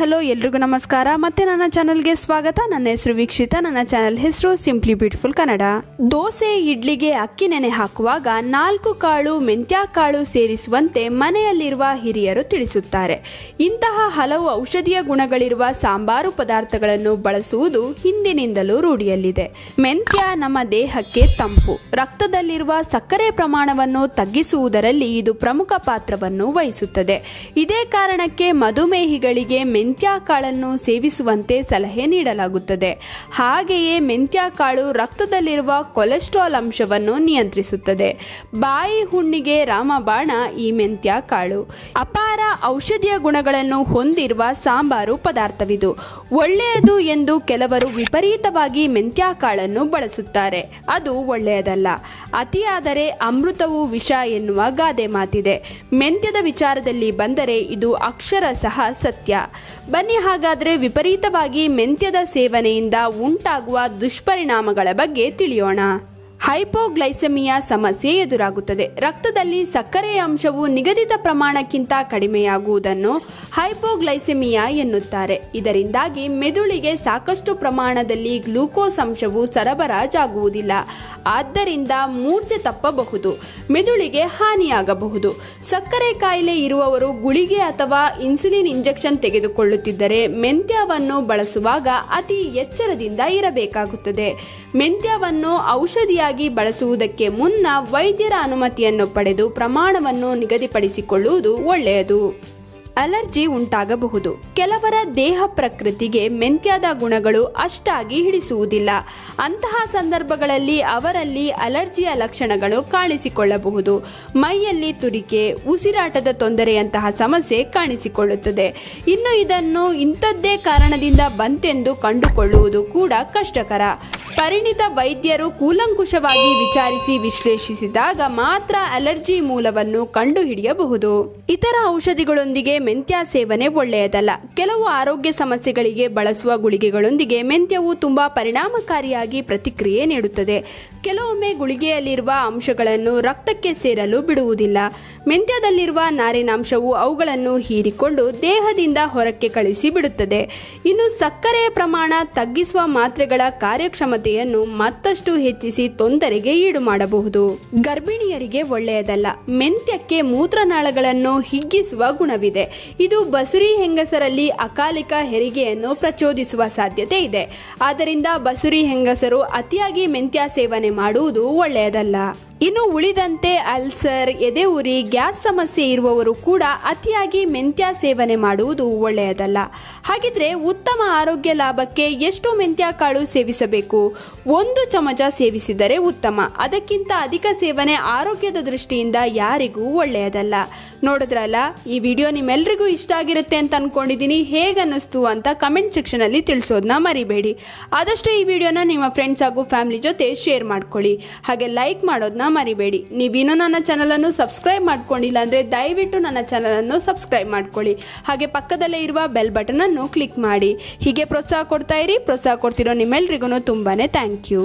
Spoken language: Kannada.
ಹಲೋ ಎಲ್ರಿಗೂ ನಮಸ್ಕಾರ ಮತ್ತೆ ನನ್ನ ಚಾನೆಲ್ಗೆ ಸ್ವಾಗತ. ನನ್ನ ಹೆಸರು ವೀಕ್ಷಿತ. ನನ್ನ ಚಾನೆಲ್ ಹೆಸರು ಸಿಂಪ್ಲಿ ಬ್ಯೂಟಿಫುಲ್ ಕನ್ನಡ. ದೋಸೆ ಇಡ್ಲಿಗೆ ಅಕ್ಕಿ ನೆನೆ ಹಾಕುವಾಗ 4 ಕಾಳು ಮೆಂತ್ಯ ಕಾಳು ಸೇರಿಸುವಂತೆ ಮನೆಯಲ್ಲಿರುವ ಹಿರಿಯರು ತಿಳಿಸುತ್ತಾರೆ. ಇಂತಹ ಹಲವು ಔಷಧೀಯ ಗುಣಗಳಿರುವ ಸಾಂಬಾರು ಪದಾರ್ಥಗಳನ್ನು ಬಳಸುವುದು ಹಿಂದಿನಿಂದಲೂ ರೂಢಿಯಲ್ಲಿದೆ. ಮೆಂತ್ಯ ನಮ್ಮ ದೇಹಕ್ಕೆ ತಂಪು, ರಕ್ತದಲ್ಲಿರುವ ಸಕ್ಕರೆ ಪ್ರಮಾಣವನ್ನು ತಗ್ಗಿಸುವುದರಲ್ಲಿ ಇದು ಪ್ರಮುಖ ಪಾತ್ರವನ್ನು ವಹಿಸುತ್ತದೆ. ಇದೇ ಕಾರಣಕ್ಕೆ ಮಧುಮೇಹಿಗಳಿಗೆ ಮೆಂತ್ಯ ಕಾಳನ್ನು ಸೇವಿಸುವಂತೆ ಸಲಹೆ ನೀಡಲಾಗುತ್ತದೆ. ಹಾಗೆಯೇ ಮೆಂತ್ಯ ಕಾಳು ರಕ್ತದಲ್ಲಿರುವ ಕೊಲೆಸ್ಟ್ರಾಲ್ ಅಂಶವನ್ನು ನಿಯಂತ್ರಿಸುತ್ತದೆ. ಬಾಯಿ ಹುಣ್ಣಿಗೆ ರಾಮಬಾಣ ಈ ಮೆಂತ್ಯ ಕಾಳು. ಅಪಾರ ಔಷಧೀಯ ಗುಣಗಳನ್ನು ಹೊಂದಿರುವ ಸಾಂಬಾರು ಪದಾರ್ಥವಿದು. ಒಳ್ಳೆಯದು ಎಂದು ಕೆಲವರು ವಿಪರೀತವಾಗಿ ಮೆಂತ್ಯ ಕಾಳನ್ನು ಬಳಸುತ್ತಾರೆ. ಅದು ಒಳ್ಳೆಯದಲ್ಲ. ಅತಿಯಾದರೆ ಅಮೃತವು ವಿಷ ಎನ್ನುವ ಗಾದೆ ಮಾತಿದೆ. ಮೆಂತ್ಯದ ವಿಚಾರದಲ್ಲಿ ಬಂದರೆ ಇದು ಅಕ್ಷರಶಃ ಸತ್ಯ. ಬನ್ನಿ ಹಾಗಾದರೆ ವಿಪರೀತವಾಗಿ ಮೆಂತ್ಯದ ಸೇವನೆಯಿಂದ ಉಂಟಾಗುವ ದುಷ್ಪರಿಣಾಮಗಳ ಬಗ್ಗೆ ತಿಳಿಯೋಣ. ಹೈಪೋಗ್ಲೈಸೆಮಿಯಾ ಸಮಸ್ಯೆ ಎದುರಾಗುತ್ತದೆ. ರಕ್ತದಲ್ಲಿ ಸಕ್ಕರೆಯ ಅಂಶವು ನಿಗದಿತ ಪ್ರಮಾಣಕ್ಕಿಂತ ಕಡಿಮೆಯಾಗುವುದನ್ನು ಹೈಪೋಗ್ಲೈಸೆಮಿಯಾ ಎನ್ನುತ್ತಾರೆ. ಇದರಿಂದಾಗಿ ಮೆದುಳಿಗೆ ಸಾಕಷ್ಟು ಪ್ರಮಾಣದಲ್ಲಿ ಗ್ಲೂಕೋಸ್ ಅಂಶವು ಸರಬರಾಜಾಗುವುದಿಲ್ಲ. ಆದ್ದರಿಂದ ಮೂರ್ಛೆ ತಪ್ಪಬಹುದು, ಮೆದುಳಿಗೆ ಹಾನಿಯಾಗಬಹುದು. ಸಕ್ಕರೆ ಕಾಯಿಲೆ ಇರುವವರು ಗುಳಿಗೆ ಅಥವಾ ಇನ್ಸುಲಿನ್ ಇಂಜೆಕ್ಷನ್ ತೆಗೆದುಕೊಳ್ಳುತ್ತಿದ್ದರೆ ಮೆಂತ್ಯವನ್ನು ಬಳಸುವಾಗ ಅತಿ ಎಚ್ಚರದಿಂದ ಇರಬೇಕಾಗುತ್ತದೆ. ಮೆಂತ್ಯವನ್ನು ಔಷಧಿಯಾಗಿ ಬಳಸುವುದಕ್ಕೆ ಮುನ್ನ ವೈದ್ಯರ ಅನುಮತಿಯನ್ನು ಪಡೆದು ಪ್ರಮಾಣವನ್ನು ನಿಗದಿಪಡಿಸಿಕೊಳ್ಳುವುದು ಒಳ್ಳೆಯದು. ಅಲರ್ಜಿ ಉಂಟಾಗಬಹುದು. ಕೆಲವರ ದೇಹ ಪ್ರಕೃತಿಗೆ ಮೆಂತ್ಯದ ಗುಣಗಳು ಅಷ್ಟಾಗಿ ಹಿಡಿಸುವುದಿಲ್ಲ. ಅಂತಹ ಸಂದರ್ಭಗಳಲ್ಲಿ ಅವರಲ್ಲಿ ಅಲರ್ಜಿಯ ಲಕ್ಷಣಗಳು ಕಾಣಿಸಿಕೊಳ್ಳಬಹುದು. ಮೈಯಲ್ಲಿ ತುರಿಕೆ, ಉಸಿರಾಟದ ತೊಂದರೆಯಂತಹ ಸಮಸ್ಯೆ ಕಾಣಿಸಿಕೊಳ್ಳುತ್ತದೆ. ಇನ್ನು ಇದನ್ನು ಇಂಥದ್ದೇ ಕಾರಣದಿಂದ ಬಂತೆಂದು ಕಂಡುಕೊಳ್ಳುವುದು ಕೂಡ ಕಷ್ಟಕರ. ಪರಿಣಿತ ವೈದ್ಯರು ಕೂಲಂಕುಷವಾಗಿ ವಿಚಾರಿಸಿ ವಿಶ್ಲೇಷಿಸಿದಾಗ ಮಾತ್ರ ಅಲರ್ಜಿ ಮೂಲವನ್ನು ಕಂಡುಹಿಡಿಯಬಹುದು. ಇತರ ಔಷಧಿಗಳೊಂದಿಗೆ ಮೆಂತ್ಯ ಸೇವನೆ ಒಳ್ಳೆಯದಲ್ಲ. ಕೆಲವು ಆರೋಗ್ಯ ಸಮಸ್ಯೆಗಳಿಗೆ ಬಳಸುವ ಗುಳಿಗೆಗಳೊಂದಿಗೆ ಮೆಂತ್ಯವು ತುಂಬಾ ಪರಿಣಾಮಕಾರಿಯಾಗಿ ಪ್ರತಿಕ್ರಿಯೆ ನೀಡುತ್ತದೆ. ಕೆಲವೊಮ್ಮೆ ಗುಳಿಗೆಯಲ್ಲಿರುವ ಅಂಶಗಳನ್ನು ರಕ್ತಕ್ಕೆ ಸೇರಲು ಬಿಡುವುದಿಲ್ಲ. ಮೆಂತ್ಯದಲ್ಲಿರುವ ನಾರಿನಾಂಶವು ಅವುಗಳನ್ನು ಹೀರಿಕೊಂಡು ದೇಹದಿಂದ ಹೊರಕ್ಕೆ ಕಳಿಸಿ ಬಿಡುತ್ತದೆ. ಇನ್ನು ಸಕ್ಕರೆಯ ಪ್ರಮಾಣ ತಗ್ಗಿಸುವ ಮಾತ್ರೆಗಳ ಕಾರ್ಯಕ್ಷಮತೆಯನ್ನು ಮತ್ತಷ್ಟು ಹೆಚ್ಚಿಸಿ ತೊಂದರೆಗೆ ಈಡು ಮಾಡಬಹುದು. ಗರ್ಭಿಣಿಯರಿಗೆ ಒಳ್ಳೆಯದಲ್ಲ. ಮೆಂತ್ಯಕ್ಕೆ ಮೂತ್ರನಾಳಗಳನ್ನು ಹಿಗ್ಗಿಸುವ ಗುಣವಿದೆ. ಇದು ಬಸುರಿ ಹೆಂಗಸರಲ್ಲಿ ಅಕಾಲಿಕ ಹೆರಿಗೆಯನ್ನು ಪ್ರಚೋದಿಸುವ ಸಾಧ್ಯತೆ ಇದೆ. ಆದ್ದರಿಂದ ಬಸುರಿ ಹೆಂಗಸರು ಅತಿಯಾಗಿ ಮೆಂತ್ಯ ಸೇವನೆ ಮಾಡುವುದು ಒಳ್ಳೆಯದಲ್ಲ. ಇನ್ನು ಉಳಿದಂತೆ ಅಲ್ಸರ್, ಎದೆ ಉರಿ, ಗ್ಯಾಸ್ ಸಮಸ್ಯೆ ಇರುವವರು ಕೂಡ ಅತಿಯಾಗಿ ಮೆಂತ್ಯ ಸೇವನೆ ಮಾಡುವುದು ಒಳ್ಳೆಯದಲ್ಲ. ಹಾಗಿದ್ರೆ ಉತ್ತಮ ಆರೋಗ್ಯ ಲಾಭಕ್ಕೆ ಎಷ್ಟು ಮೆಂತ್ಯ ಕಾಳು ಸೇವಿಸಬೇಕು? 1 ಚಮಚ ಸೇವಿಸಿದರೆ ಉತ್ತಮ. ಅದಕ್ಕಿಂತ ಅಧಿಕ ಸೇವನೆ ಆರೋಗ್ಯದ ದೃಷ್ಟಿಯಿಂದ ಯಾರಿಗೂ ಒಳ್ಳೆಯದಲ್ಲ. ನೋಡಿದ್ರಲ್ಲ, ಈ ವಿಡಿಯೋ ನಿಮ್ಮೆಲ್ರಿಗೂ ಇಷ್ಟ ಆಗಿರುತ್ತೆ ಅಂತ ಅನ್ಕೊಂಡಿದ್ದೀನಿ. ಹೇಗನ್ನಿಸ್ತು ಅಂತ ಕಮೆಂಟ್ ಸೆಕ್ಷನ್ ಅಲ್ಲಿ ತಿಳಿಸೋದನ್ನ ಮರಿಬೇಡಿ. ಆದಷ್ಟು ಈ ವಿಡಿಯೋನ ನಿಮ್ಮ ಫ್ರೆಂಡ್ಸ್ ಹಾಗೂ ಫ್ಯಾಮಿಲಿ ಜೊತೆ ಶೇರ್ ಮಾಡ್ಕೊಳ್ಳಿ. ಹಾಗೆ ಲೈಕ್ ಮಾಡೋದನ್ನ ಮರಿಬೇಡಿ. ನೀವಿನ್ನೂ ನನ್ನ ಚಾನಲನ್ನು ಸಬ್ಸ್ಕ್ರೈಬ್ ಮಾಡ್ಕೊಂಡಿಲ್ಲ ಅಂದರೆ ದಯವಿಟ್ಟು ನನ್ನ ಚಾನಲನ್ನು ಸಬ್ಸ್ಕ್ರೈಬ್ ಮಾಡ್ಕೊಳ್ಳಿ. ಹಾಗೆ ಪಕ್ಕದಲ್ಲೇ ಇರುವ ಬೆಲ್ ಬಟನ್ ಅನ್ನು ಕ್ಲಿಕ್ ಮಾಡಿ. ಹೀಗೆ ಪ್ರೋತ್ಸಾಹ ಕೊಡ್ತಾ ಇರಿ. ಪ್ರೋತ್ಸಾಹ ಕೊಡ್ತಿರೋ ನಿಮ್ಮೆಲ್ರಿಗೂ ತುಂಬಾನೇ ಥ್ಯಾಂಕ್ ಯು.